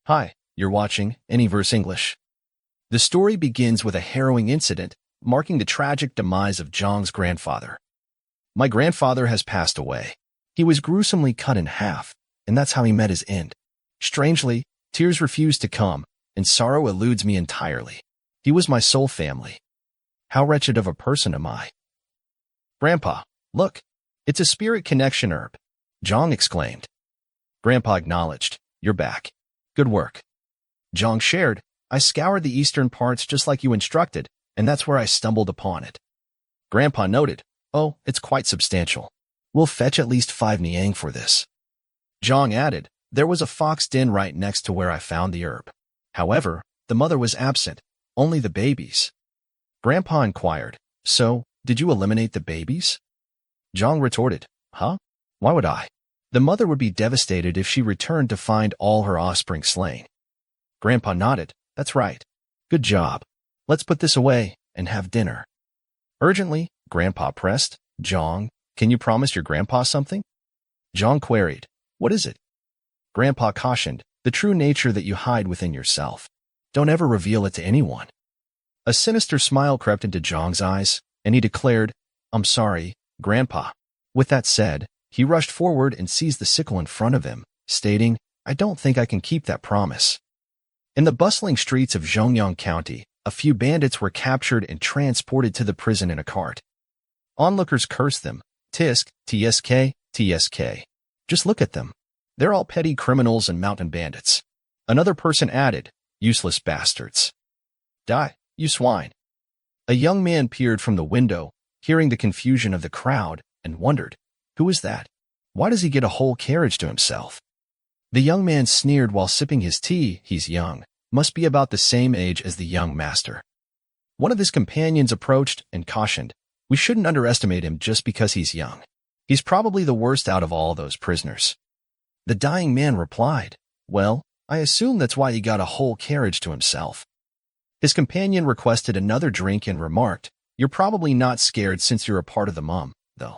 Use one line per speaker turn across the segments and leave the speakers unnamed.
Hi, you're watching AniVerse English. The story begins with a harrowing incident marking the tragic demise of Jeong's grandfather. My grandfather has passed away. He was gruesomely cut in half, and that's how he met his end. Strangely, tears refuse to come, and sorrow eludes me entirely. He was my sole family. How wretched of a person am I? Grandpa, look, it's a spirit connection herb, Jeong exclaimed. Grandpa acknowledged, you're back. Good work. Jeong shared, I scoured the eastern parts just like you instructed, and that's where I stumbled upon it. Grandpa noted, oh, it's quite substantial. We'll fetch at least 5 niang for this. Jeong added, there was a fox den right next to where I found the herb. However, the mother was absent, only the babies. Grandpa inquired, so, did you eliminate the babies? Jeong retorted, huh? Why would I? The mother would be devastated if she returned to find all her offspring slain. Grandpa nodded, that's right. Good job. Let's put this away and have dinner. Urgently, Grandpa pressed, Jeong, can you promise your grandpa something? Jeong queried, what is it? Grandpa cautioned, the true nature that you hide within yourself. Don't ever reveal it to anyone. A sinister smile crept into Jeong's eyes, and he declared, I'm sorry, Grandpa. With that said, he rushed forward and seized the sickle in front of him, stating, I don't think I can keep that promise. In the bustling streets of Jeong County, a few bandits were captured and transported to the prison in a cart. Onlookers cursed them, tisk, tsk, tsk. Just look at them. They're all petty criminals and mountain bandits. Another person added, useless bastards. Die, you swine. A young man peered from the window, hearing the confusion of the crowd, and wondered, who is that? Why does he get a whole carriage to himself? The young man sneered while sipping his tea. He's young, must be about the same age as the young master. One of his companions approached and cautioned, we shouldn't underestimate him just because he's young. He's probably the worst out of all those prisoners. The dying man replied, well, I assume that's why he got a whole carriage to himself. His companion requested another drink and remarked, you're probably not scared since you're a part of the mum, though.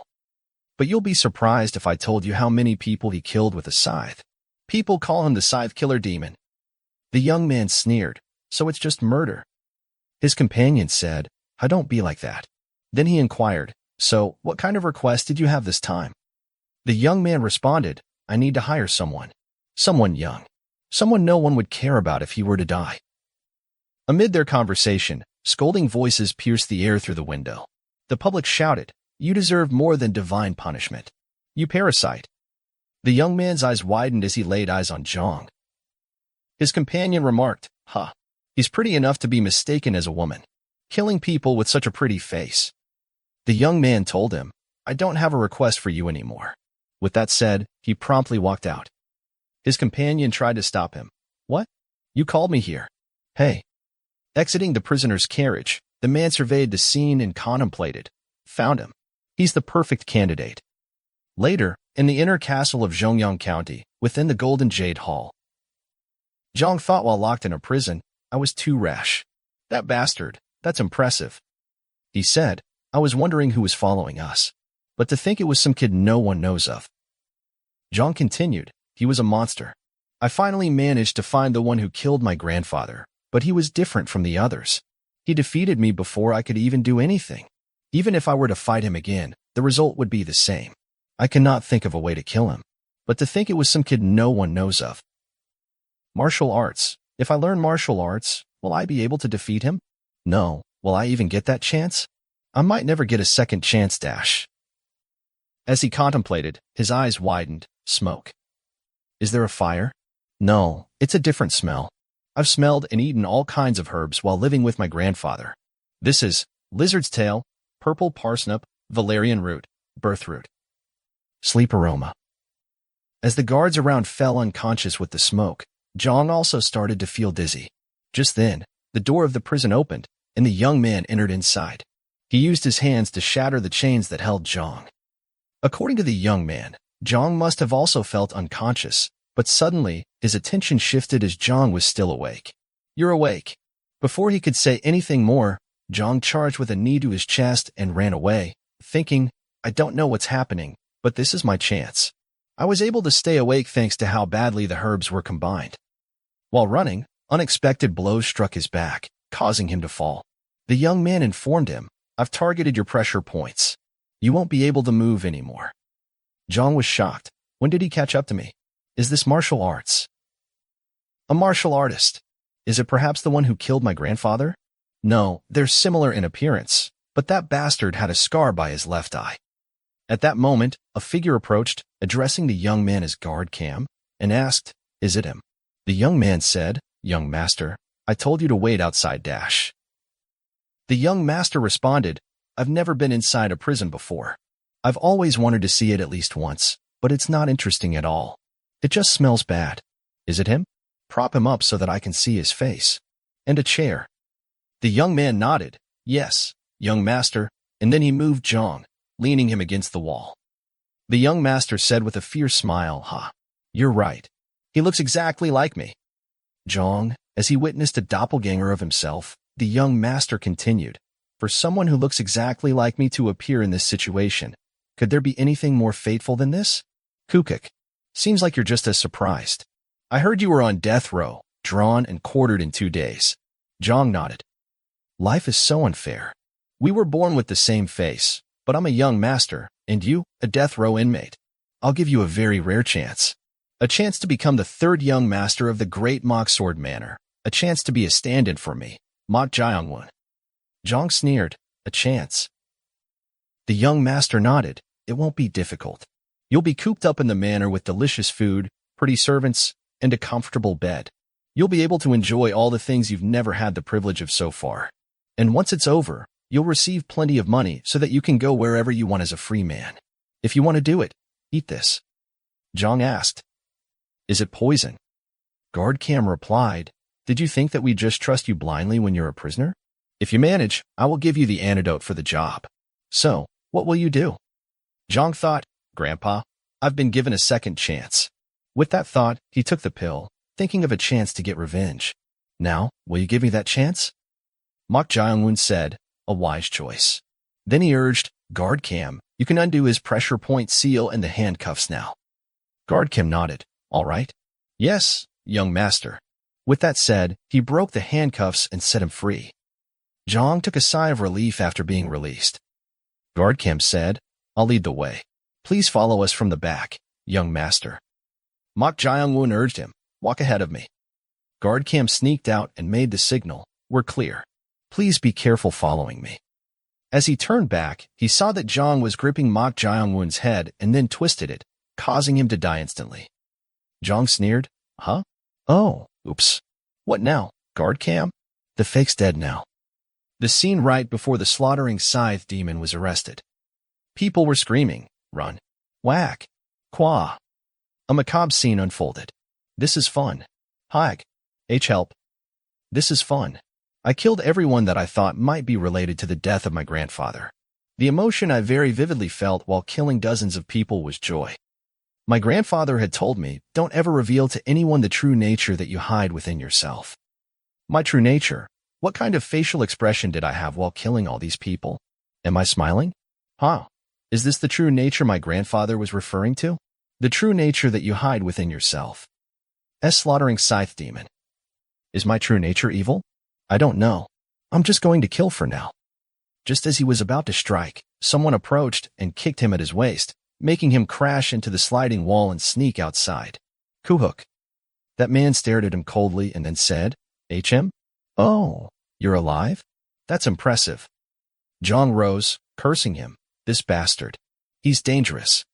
But you'll be surprised if I told you how many people he killed with a scythe. People call him the Scythe Killer Demon. The young man sneered, so it's just murder. His companion said, I don't be like that. Then he inquired, so what kind of request did you have this time? The young man responded, I need to hire someone. Someone young. Someone no one would care about if he were to die. Amid their conversation, scolding voices pierced the air through the window. The public shouted, you deserve more than divine punishment. You parasite. The young man's eyes widened as he laid eyes on Jeong. His companion remarked, he's pretty enough to be mistaken as a woman. Killing people with such a pretty face. The young man told him, I don't have a request for you anymore. With that said, he promptly walked out. His companion tried to stop him. What? You called me here. Hey. Exiting the prisoner's carriage, the man surveyed the scene and contemplated. Found him. He's the perfect candidate. Later, in the inner castle of Jeong County, within the Golden Jade Hall. Jeong thought while locked in a prison, I was too rash. That bastard, that's impressive. He said, I was wondering who was following us. But to think it was some kid no one knows of. Jeong continued, he was a monster. I finally managed to find the one who killed my grandfather, but he was different from the others. He defeated me before I could even do anything. Even if I were to fight him again, the result would be the same. I cannot think of a way to kill him. But to think it was some kid no one knows of. Martial arts. If I learn martial arts, will I be able to defeat him? No. Will I even get that chance? I might never get a second chance dash. As he contemplated, his eyes widened. Smoke. Is there a fire? No, it's a different smell. I've smelled and eaten all kinds of herbs while living with my grandfather. This is lizard's tail, purple parsnip, valerian root, birth root. Sleep aroma. As the guards around fell unconscious with the smoke, Jeong also started to feel dizzy. Just then, the door of the prison opened, and the young man entered inside. He used his hands to shatter the chains that held Jeong. According to the young man, Jeong must have also felt unconscious, but suddenly, his attention shifted as Jeong was still awake. You're awake. Before he could say anything more, Jeong charged with a knee to his chest and ran away, thinking, I don't know what's happening, but this is my chance. I was able to stay awake thanks to how badly the herbs were combined. While running, unexpected blows struck his back, causing him to fall. The young man informed him, "I've targeted your pressure points. You won't be able to move anymore." Jeong was shocked. When did he catch up to me? Is this martial arts? A martial artist. Is it perhaps the one who killed my grandfather? No, they're similar in appearance, but that bastard had a scar by his left eye. At that moment, a figure approached, addressing the young man as Guard Cam, and asked, "Is it him?" The young man said, "Young master, I told you to wait outside dash." The young master responded, "I've never been inside a prison before. I've always wanted to see it at least once, but it's not interesting at all. It just smells bad. Is it him? Prop him up so that I can see his face. And a chair." The young man nodded, "Yes, young master," and then he moved Jeong, leaning him against the wall. The young master said with a fierce smile, "Ha, you're right. He looks exactly like me." Jeong, as he witnessed a doppelganger of himself, the young master continued, "For someone who looks exactly like me to appear in this situation, could there be anything more fateful than this? Kukuk, seems like you're just as surprised. I heard you were on death row, drawn and quartered in 2 days." Jeong nodded. "Life is so unfair. We were born with the same face, but I'm a young master, and you, a death row inmate. I'll give you a very rare chance. A chance to become the 3rd young master of the great Mok Sword Manor. A chance to be a stand-in for me, Mok Gyeongwoon." Jeong sneered, "A chance?" The young master nodded. "It won't be difficult. You'll be cooped up in the manor with delicious food, pretty servants, and a comfortable bed. You'll be able to enjoy all the things you've never had the privilege of so far. And once it's over, you'll receive plenty of money so that you can go wherever you want as a free man. If you want to do it, eat this." Jeong asked, "Is it poison?" Guard Cam replied, "Did you think that we just trust you blindly when you're a prisoner? If you manage, I will give you the antidote for the job. So, what will you do?" Jeong thought, "Grandpa, I've been given a second chance." With that thought, he took the pill, thinking of a chance to get revenge. "Now, will you give me that chance?" Mok Gyeongwoon said, "A wise choice." Then he urged, "Guard Cam, you can undo his pressure point seal and the handcuffs now." Guard Cam nodded, "All right." "Yes, young master." With that said, he broke the handcuffs and set him free. Jeong took a sigh of relief after being released. Guard Cam said, "I'll lead the way. Please follow us from the back, young master." Mok Gyeongwoon urged him, "Walk ahead of me." Guard Cam sneaked out and made the signal, "We're clear. Please be careful following me." As he turned back, he saw that Jeong was gripping Mok Gyeongwoon's head and then twisted it, causing him to die instantly. Jeong sneered, "Huh? Oh, oops. What now, Guard Cam? The fake's dead now." The scene right before the Slaughtering Scythe Demon was arrested. People were screaming, "Run! Whack! Qua!" A macabre scene unfolded. "This is fun. Hike. Help. This is fun. I killed everyone that I thought might be related to the death of my grandfather. The emotion I very vividly felt while killing dozens of people was joy. My grandfather had told me, don't ever reveal to anyone the true nature that you hide within yourself. My true nature? What kind of facial expression did I have while killing all these people? Am I smiling? Huh? Is this the true nature my grandfather was referring to? The true nature that you hide within yourself. Slaughtering Scythe Demon. Is my true nature evil? I don't know. I'm just going to kill for now." Just as he was about to strike, someone approached and kicked him at his waist, making him crash into the sliding wall and sneak outside. Kuhuk. That man stared at him coldly and then said, "HM? Oh, you're alive? That's impressive." Jeong rose, cursing him, "This bastard. He's dangerous."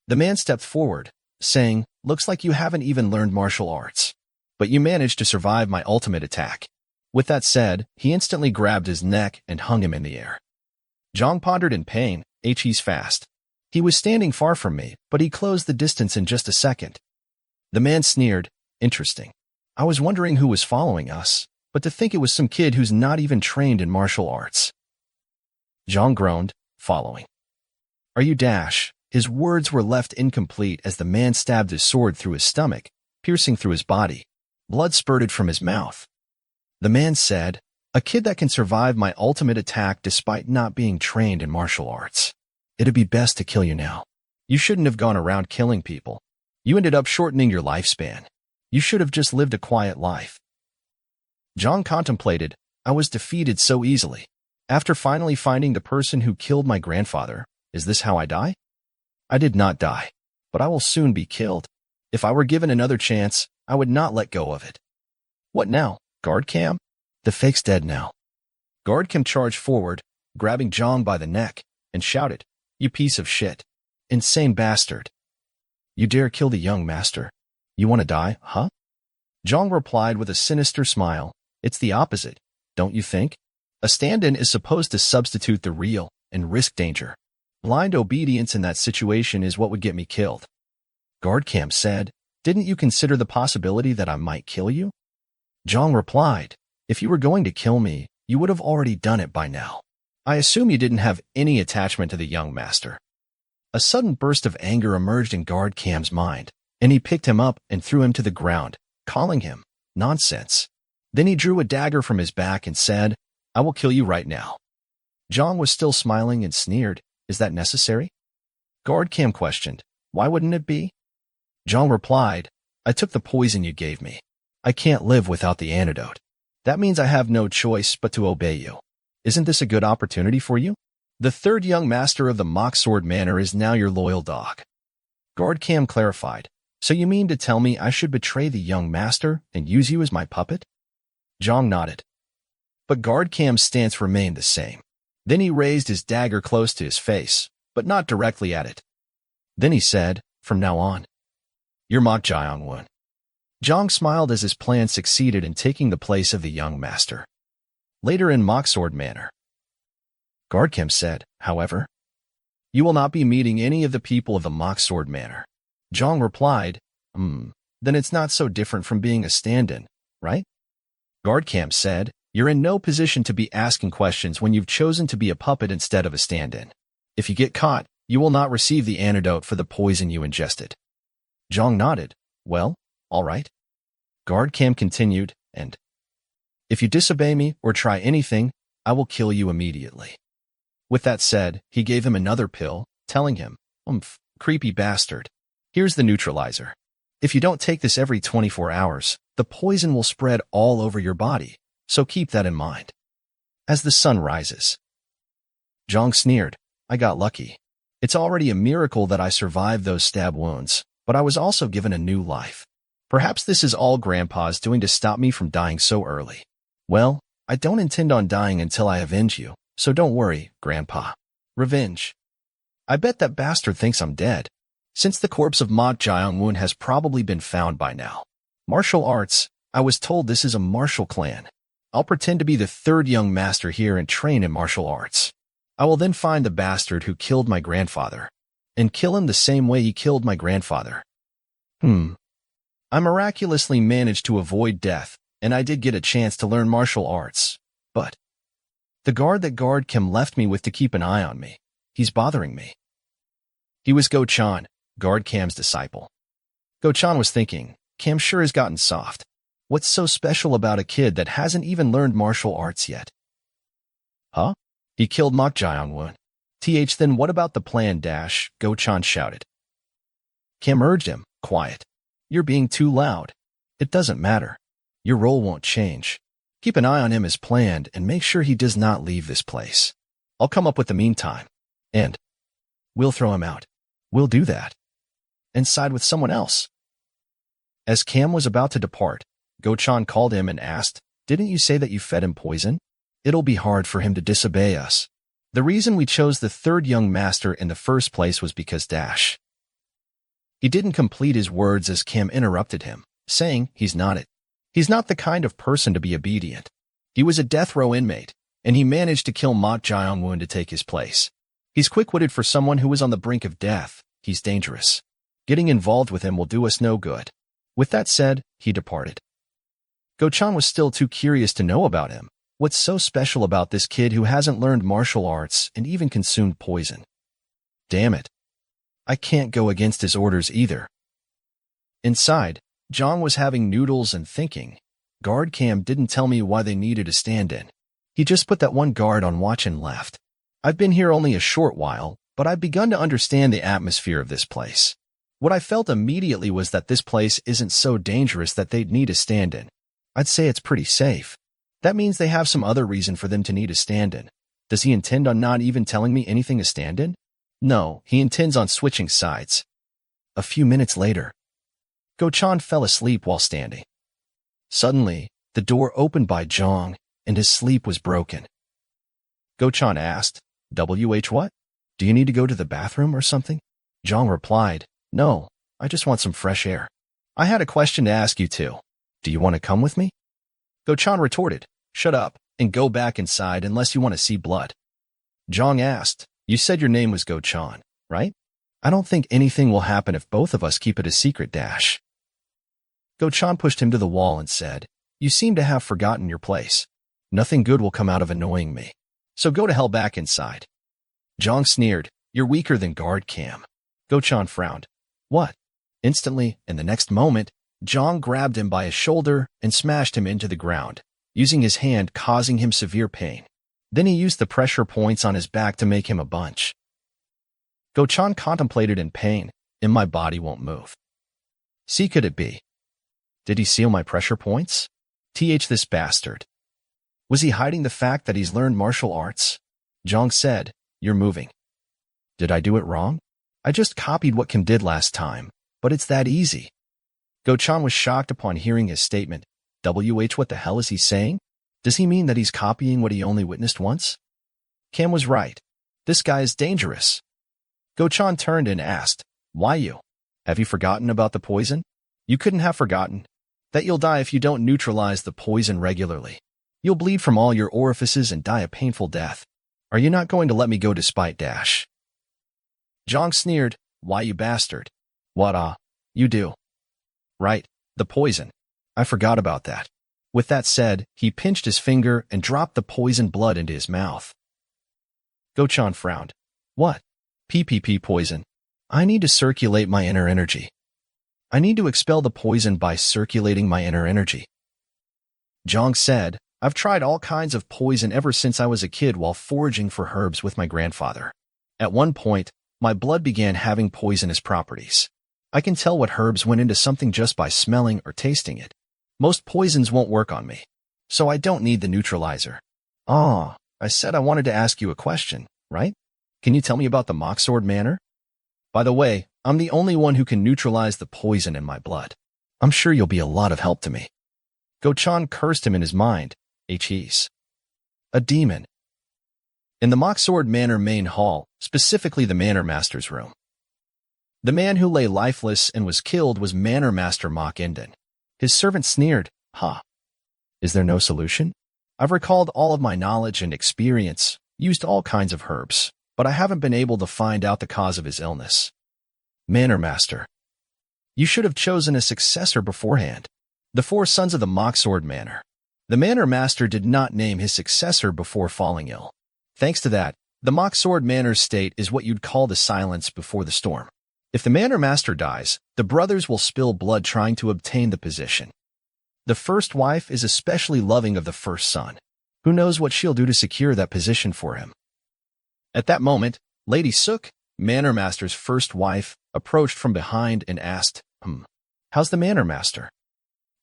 The man stepped forward, saying, "Looks like you haven't even learned martial arts. But you managed to survive my ultimate attack." With that said, he instantly grabbed his neck and hung him in the air. Jeong pondered in pain, "He's fast. He was standing far from me, but he closed the distance in just a second." The man sneered, "Interesting. I was wondering who was following us, but to think it was some kid who's not even trained in martial arts." Jeong groaned, "Following. Are you Dash?" His words were left incomplete as the man stabbed his sword through his stomach, piercing through his body. Blood spurted from his mouth. The man said, "A kid that can survive my ultimate attack despite not being trained in martial arts. It'd be best to kill you now. You shouldn't have gone around killing people. You ended up shortening your lifespan. You should have just lived a quiet life. Jeong contemplated. I was defeated so easily. After finally finding the person who killed my grandfather, is this how I die? I did not die, but I will soon be killed. If I were given another chance, I would not let go of it. What now, guard Cam? The fake's dead now. Guard Cam charged forward, grabbing Jeong by the neck, and shouted, You piece of shit. Insane bastard. You dare kill the young master? You want to die, huh? Jeong replied with a sinister smile. It's the opposite, don't you think? A stand-in is supposed to substitute the real and risk danger. Blind obedience in that situation is what would get me killed. Guard Cam said, Didn't you consider the possibility that I might kill you? Jeong replied, If you were going to kill me, you would have already done it by now. I assume you didn't have any attachment to the young master. A sudden burst of anger emerged in Guard Cam's mind, and he picked him up and threw him to the ground, calling him nonsense. Then he drew a dagger from his back and said, I will kill you right now. Jeong was still smiling and sneered, Is that necessary? Guard Cam questioned, Why wouldn't it be? Jeong replied, I took the poison you gave me. I can't live without the antidote. That means I have no choice but to obey you. Isn't this a good opportunity for you? The third young master of the Mok Sword Manor is now your loyal dog. Guard Cam clarified, So you mean to tell me I should betray the young master and use you as my puppet? Jeong nodded. But Guard Cam's stance remained the same. Then he raised his dagger close to his face, but not directly at it. Then he said, From now on, you're Mok Gyeongwoon. Jeong smiled as his plan succeeded in taking the place of the young master. Later in Mok Sword Manor, Guard Cam said, However, You will not be meeting any of the people of the Mok Sword Manor. Jeong replied, Then it's not so different from being a stand-in, right? Guard Cam said, You're in no position to be asking questions when you've chosen to be a puppet instead of a stand-in. If you get caught, you will not receive the antidote for the poison you ingested. Jeong nodded. Well, all right. Guard Cam continued, and if you disobey me or try anything, I will kill you immediately. With that said, he gave him another pill, telling him, creepy bastard. Here's the neutralizer. If you don't take this every 24 hours, the poison will spread all over your body, so keep that in mind. As the sun rises. Jeong sneered, I got lucky. It's already a miracle that I survived those stab wounds, but I was also given a new life. Perhaps this is all Grandpa's doing to stop me from dying so early. Well, I don't intend on dying until I avenge you, so don't worry, Grandpa. Revenge. I bet that bastard thinks I'm dead, since the corpse of Mok Gyeongwoon has probably been found by now. Martial arts. I was told this is a martial clan. I'll pretend to be the third young master here and train in martial arts. I will then find the bastard who killed my grandfather, and kill him the same way he killed my grandfather. I miraculously managed to avoid death, and I did get a chance to learn martial arts, but the guard that Guard Cam left me with to keep an eye on me, he's bothering me. He was Go-chan, Guard Cam's disciple. Go-chan was thinking, Cam sure has gotten soft. What's so special about a kid that hasn't even learned martial arts yet? Huh? He killed Mok Gyeongwoon. Then what about the plan, Go-chan shouted. Cam urged him, quiet. You're being too loud. It doesn't matter. Your role won't change. Keep an eye on him as planned and make sure he does not leave this place. I'll come up with the meantime. And we'll throw him out. We'll do that. And side with someone else. As Cam was about to depart, Go-chan called him and asked, Didn't you say that you fed him poison? It'll be hard for him to disobey us. The reason we chose the third young master in the first place was because He didn't complete his words as Cam interrupted him, saying he's not it. He's not the kind of person to be obedient. He was a death row inmate, and he managed to kill Mok Gyeongwoon to take his place. He's quick-witted for someone who was on the brink of death. He's dangerous. Getting involved with him will do us no good. With that said, he departed. Go-chan was still too curious to know about him. What's so special about this kid who hasn't learned martial arts and even consumed poison? Damn it. I can't go against his orders either. Inside, Jeong was having noodles and thinking. Guard Cam didn't tell me why they needed a stand-in. He just put that one guard on watch and left. I've been here only a short while, but I've begun to understand the atmosphere of this place. What I felt immediately was that this place isn't so dangerous that they'd need a stand-in. I'd say it's pretty safe. That means they have some other reason for them to need a stand-in. Does he intend on not even telling me anything a stand-in? No, he intends on switching sides. A few minutes later, Go-chan fell asleep while standing. Suddenly, the door opened by Jeong, and his sleep was broken. Go-chan asked, what? Do you need to go to the bathroom or something? Jeong replied, no, I just want some fresh air. I had a question to ask you too. Do you want to come with me? Go-chan retorted, shut up, and go back inside unless you want to see blood. Jeong asked, you said your name was Go-chan, right? I don't think anything will happen if both of us keep it a secret. Go-chan pushed him to the wall and said, you seem to have forgotten your place. Nothing good will come out of annoying me. So go to hell back inside. Jeong sneered, you're weaker than guard cam. Go-chan frowned. What? Instantly, in the next moment, Jeong grabbed him by his shoulder and smashed him into the ground, using his hand causing him severe pain. Then he used the pressure points on his back to make him a bunch. Go-chan contemplated in pain, and my body won't move. See, could it be? Did he seal my pressure points? This bastard. Was he hiding the fact that he's learned martial arts? Jeong said, you're moving. Did I do it wrong? I just copied what Kim did last time, but it's that easy. Go-chan was shocked upon hearing his statement. What the hell is he saying? Does he mean that he's copying what he only witnessed once? Cam was right. This guy is dangerous. Go-chan turned and asked, why you? Have you forgotten about the poison? You couldn't have forgotten that you'll die if you don't neutralize the poison regularly. You'll bleed from all your orifices and die a painful death. Are you not going to let me go despite dash? Jeong sneered, why you bastard? What you do? Right, the poison. I forgot about that. With that said, he pinched his finger and dropped the poisoned blood into his mouth. Go-chan frowned. What? PPP poison. I need to circulate my inner energy. I need to expel the poison by circulating my inner energy. Jeong said, I've tried all kinds of poison ever since I was a kid while foraging for herbs with my grandfather. At one point, my blood began having poisonous properties. I can tell what herbs went into something just by smelling or tasting it. Most poisons won't work on me, so I don't need the neutralizer. I said I wanted to ask you a question, right? Can you tell me about the Mok Sword Manor? By the way, I'm the only one who can neutralize the poison in my blood. I'm sure you'll be a lot of help to me. Go-chan cursed him in his mind. He's a demon. In the Mok Sword Manor main hall, specifically the Manor Master's room. The man who lay lifeless and was killed was Manor Master Mok Gyeongwoon. His servant sneered, Is there no solution? I've recalled all of my knowledge and experience, used all kinds of herbs, but I haven't been able to find out the cause of his illness. Manor Master. You should have chosen a successor beforehand. The 4 sons of the Mok Sword Manor. The Manor Master did not name his successor before falling ill. Thanks to that, the Mok Sword Manor's state is what you'd call the silence before the storm. If the Manor Master dies, the brothers will spill blood trying to obtain the position. The first wife is especially loving of the first son. Who knows what she'll do to secure that position for him? At that moment, Lady Sook, Manor Master's first wife, approached from behind and asked, How's the Manor Master?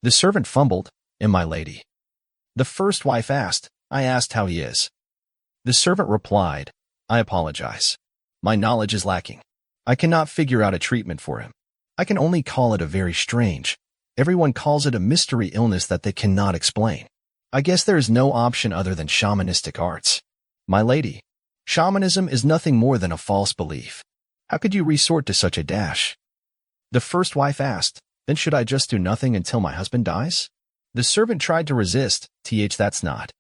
The servant fumbled, my lady. The first wife asked, I asked how he is. The servant replied, I apologize. My knowledge is lacking. I cannot figure out a treatment for him. I can only call it a very strange. Everyone calls it a mystery illness that they cannot explain. I guess there is no option other than shamanistic arts. My lady, shamanism is nothing more than a false belief. How could you resort to such a dash? The first wife asked, then should I just do nothing until my husband dies? The servant tried to resist, that's not.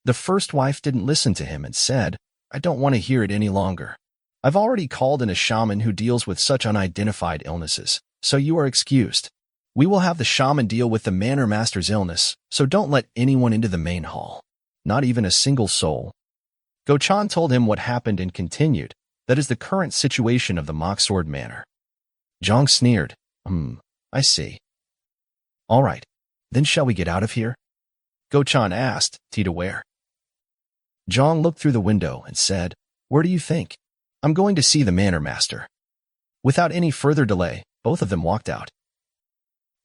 The first wife didn't listen to him and said, I don't want to hear it any longer. I've already called in a shaman who deals with such unidentified illnesses, so you are excused. We will have the shaman deal with the Manor Master's illness, so don't let anyone into the main hall. Not even a single soul. Go-chan told him what happened and continued, that is the current situation of the Mok Sword Manor. Jeong sneered, I see. All right, then shall we get out of here? Go-chan asked, to where? Jeong looked through the window and said, where do you think? I'm going to see the Manor Master. Without any further delay, both of them walked out.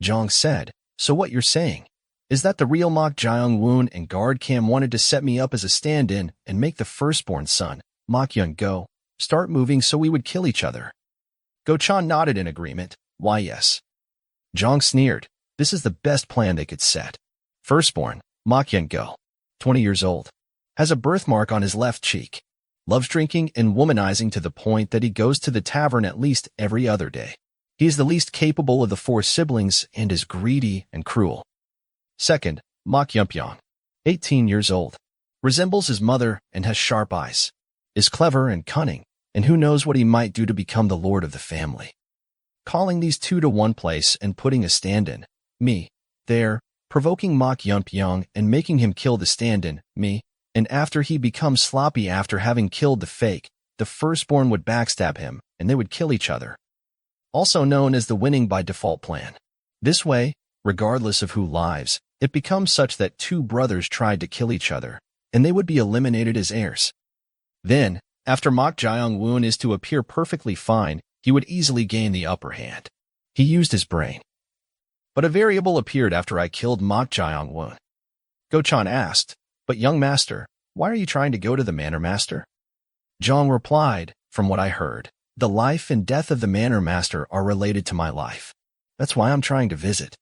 Jeong said, "So what you're saying is that the real Mok Gyeongwoon and guard Cam wanted to set me up as a stand-in and make the firstborn son, Mok Gyeongwoon, start moving so we would kill each other." Go-chan nodded in agreement. "Why, yes." Jeong sneered. This is the best plan they could set. Firstborn, Mok Gyeongwoon, 20 years old, has a birthmark on his left cheek, loves drinking and womanizing to the point that he goes to the tavern at least every other day. He is the least capable of the 4 siblings and is greedy and cruel. Second, Mok Gyeongwoon, 18 years old, resembles his mother and has sharp eyes, is clever and cunning, and who knows what he might do to become the lord of the family. Calling these two to one place and putting a stand-in, me, there, provoking Mok Gyeongwoon and making him kill the stand-in, me, and after he becomes sloppy after having killed the fake, the firstborn would backstab him, and they would kill each other. Also known as the winning by default plan. This way, regardless of who lives, it becomes such that 2 brothers tried to kill each other, and they would be eliminated as heirs. Then, after Mok Gyeongwoon is to appear perfectly fine, he would easily gain the upper hand. He used his brain. But a variable appeared after I killed Mok Gyeongwoon. Go-chan asked, "But young master, why are you trying to go to the manor master?" Jeong replied, "From what I heard, the life and death of the manor master are related to my life. That's why I'm trying to visit."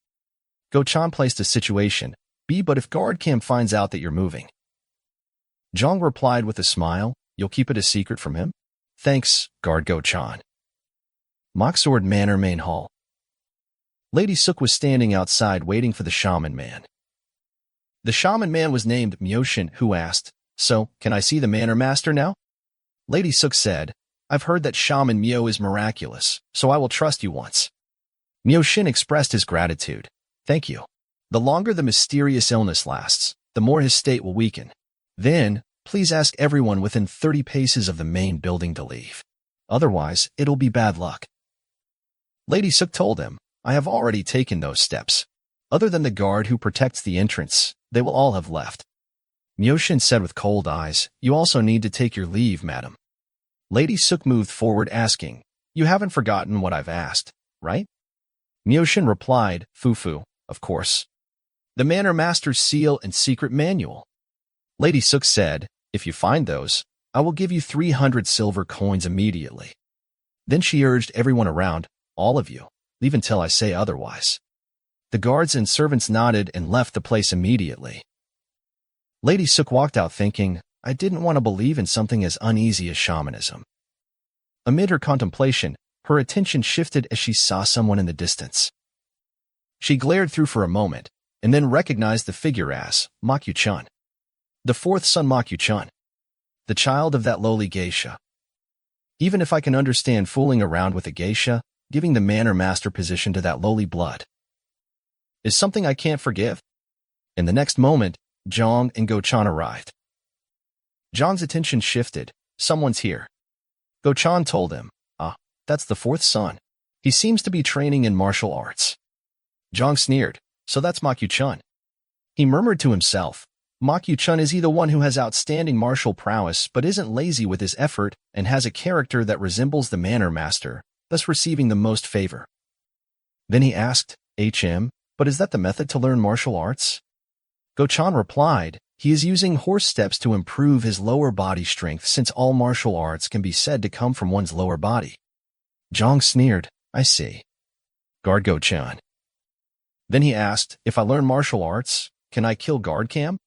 Go-chan placed a situation, "B, but if guard Cam finds out that you're moving?" Jeong replied with a smile, "You'll keep it a secret from him?" "Thanks, guard Go-chan." Mok Sword Manor main hall. Lady Suk was standing outside waiting for the shaman man. The shaman man was named Myoshin, who asked, "So, can I see the manor master now?" Lady Suk said, "I've heard that Shaman Myo is miraculous, so I will trust you once." Myoshin expressed his gratitude. "Thank you. The longer the mysterious illness lasts, the more his state will weaken. Then, please ask everyone within 30 paces of the main building to leave. Otherwise, it'll be bad luck." Lady Suk told him, "I have already taken those steps. Other than the guard who protects the entrance, they will all have left." Myoshin said with cold eyes, "You also need to take your leave, madam." Lady Suk moved forward asking, "You haven't forgotten what I've asked, right?" Myoshin replied, "Fufu, of course. The manor master's seal and secret manual." Lady Suk said, "If you find those, I will give you 300 silver coins immediately." Then she urged everyone around, "All of you, leave until I say otherwise." The guards and servants nodded and left the place immediately. Lady Suk walked out thinking, "I didn't want to believe in something as uneasy as shamanism." Amid her contemplation, her attention shifted as she saw someone in the distance. She glared through for a moment, and then recognized the figure as Mok Gyeongwoon, the 4th son Mok Gyeongwoon, the child of that lowly geisha. Even if I can understand fooling around with a geisha, giving the manor master position to that lowly blood is something I can't forgive. In the next moment, Jeong and Go-chan arrived. Jeong's attention shifted. "Someone's here." Go-chan told him, "Ah, that's the 4th son. He seems to be training in martial arts." Jeong sneered, "So that's Mok Gyeongwoon." He murmured to himself, Mok Gyeongwoon is he the one who has outstanding martial prowess but isn't lazy with his effort and has a character that resembles the manor master, thus receiving the most favor. Then he asked, "But is that the method to learn martial arts?" Go-chan replied, "He is using horse steps to improve his lower body strength since all martial arts can be said to come from one's lower body." Jeong sneered, "I see." Guard Go-chan. Then he asked, "If I learn martial arts, can I kill Guard Cam?"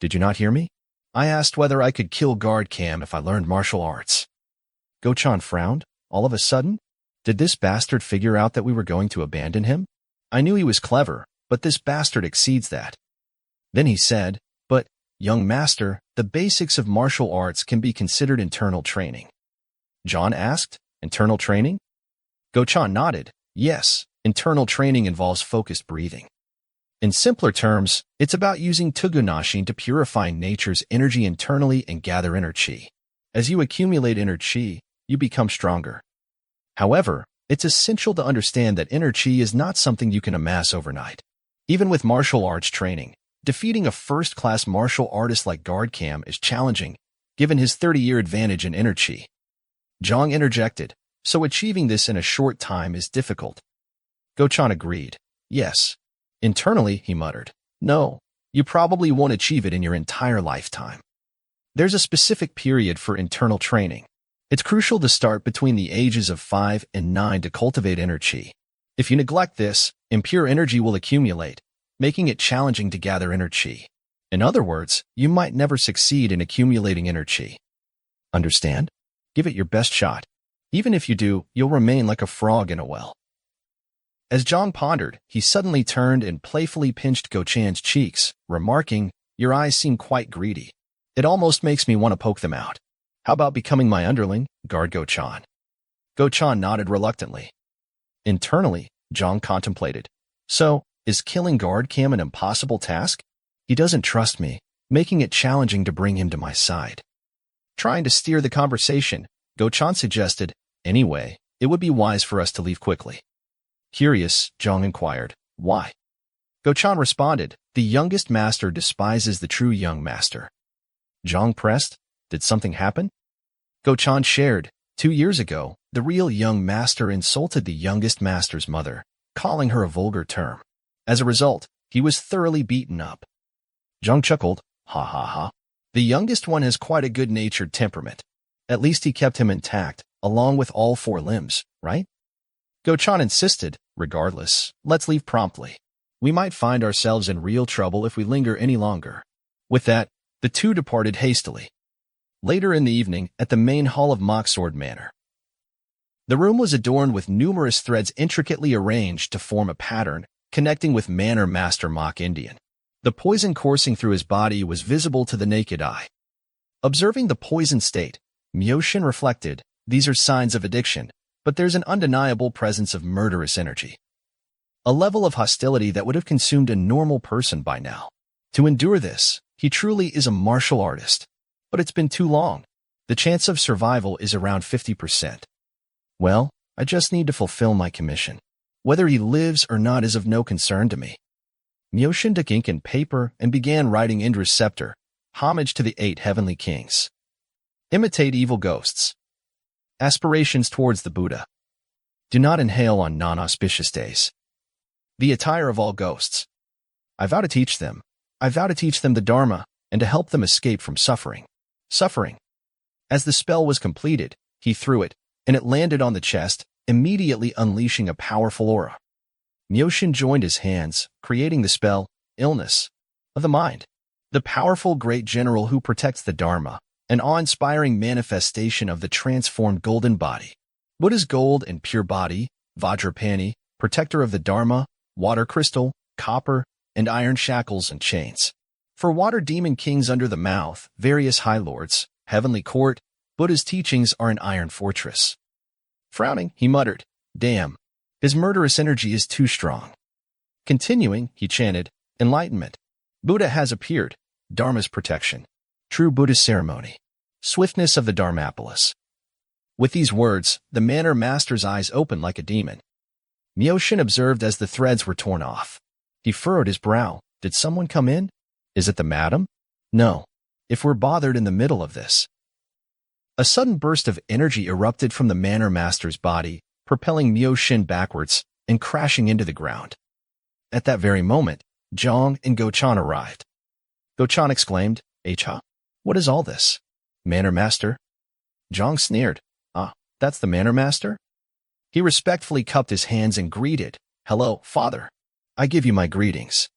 "Did you not hear me? I asked whether I could kill Guard Cam if I learned martial arts." Go-chan frowned. All of a sudden, did this bastard figure out that we were going to abandon him? I knew he was clever, but this bastard exceeds that. Then he said, "But, young master, the basics of martial arts can be considered internal training." Jeong asked, "Internal training?" Go-chan nodded. "Yes, internal training involves focused breathing. In simpler terms, it's about using tugunashin to purify nature's energy internally and gather inner chi. As you accumulate inner chi, you become stronger. However, it's essential to understand that inner chi is not something you can amass overnight. Even with martial arts training, defeating a first-class martial artist like Guard Cam is challenging, given his 30-year advantage in inner chi." Jeong interjected, so achieving this in a short time is difficult. Go-chan agreed. Yes. Internally, he muttered. No, you probably won't achieve it in your entire lifetime. There's a specific period for internal training. It's crucial to start between the ages of 5 and 9 to cultivate inner chi. If you neglect this, impure energy will accumulate, making it challenging to gather inner chi. In other words, you might never succeed in accumulating inner chi. Understand? Give it your best shot. Even if you do, you'll remain like a frog in a well. As Jeong pondered, he suddenly turned and playfully pinched Go-chan's cheeks, remarking, "Your eyes seem quite greedy. It almost makes me want to poke them out. How about becoming my underling, guard Go-chan?" Go-chan nodded reluctantly. Internally, Jeong contemplated. So, is killing guard Cam an impossible task? He doesn't trust me, making it challenging to bring him to my side. Trying to steer the conversation, Go-chan suggested, "Anyway, it would be wise for us to leave quickly." Curious, Jeong inquired, "Why?" Go-chan responded, "The youngest master despises the true young master." Jeong pressed, "Did something happen?" Go-chan shared, 2 years ago, the real young master insulted the youngest master's mother, calling her a vulgar term. As a result, he was thoroughly beaten up. Jeong chuckled, "Ha ha ha. The youngest one has quite a good-natured temperament. At least he kept him intact, along with all 4 limbs, right?" Go-chan insisted, "Regardless, let's leave promptly. We might find ourselves in real trouble if we linger any longer." With that, the two departed hastily. Later in the evening, at the main hall of Mok Sword Manor. The room was adorned with numerous threads intricately arranged to form a pattern, connecting with Manor Master Mok Indian. The poison coursing through his body was visible to the naked eye. Observing the poison state, Myoshin reflected, "These are signs of addiction, but there's an undeniable presence of murderous energy. A level of hostility that would have consumed a normal person by now. To endure this, he truly is a martial artist. But it's been too long. The chance of survival is around 50%. Well, I just need to fulfill my commission. Whether he lives or not is of no concern to me." Myoshin took ink and paper and began writing Indra's scepter, homage to the 8 heavenly kings. Imitate evil ghosts. Aspirations towards the Buddha. Do not inhale on non-auspicious days. The attire of all ghosts. I vow to teach them. I vow to teach them the Dharma and to help them escape from suffering. Suffering. As the spell was completed, he threw it, and it landed on the chest, immediately unleashing a powerful aura. Myoshin joined his hands, creating the spell, Illness of the Mind. The powerful great general who protects the Dharma, an awe-inspiring manifestation of the transformed golden body. Buddha's gold and pure body, Vajrapani, protector of the Dharma, water crystal, copper, and iron shackles and chains. For water demon kings under the mouth, various high lords, heavenly court, Buddha's teachings are an iron fortress. Frowning, he muttered, "Damn, his murderous energy is too strong." Continuing, he chanted, "Enlightenment. Buddha has appeared. Dharma's protection. True Buddhist ceremony. Swiftness of the Dharmapolis." With these words, the manor master's eyes opened like a demon. Myoshin observed as the threads were torn off. He furrowed his brow. Did someone come in? Is it the madam? No. If we're bothered in the middle of this. A sudden burst of energy erupted from the manor master's body, propelling Myoshin backwards and crashing into the ground. At that very moment, Jeong and Go-chan arrived. Go-chan exclaimed, "Cha, what is all this? Manor master?" Jeong sneered, "Ah, that's the manor master?" He respectfully cupped his hands and greeted, "Hello, father. I give you my greetings."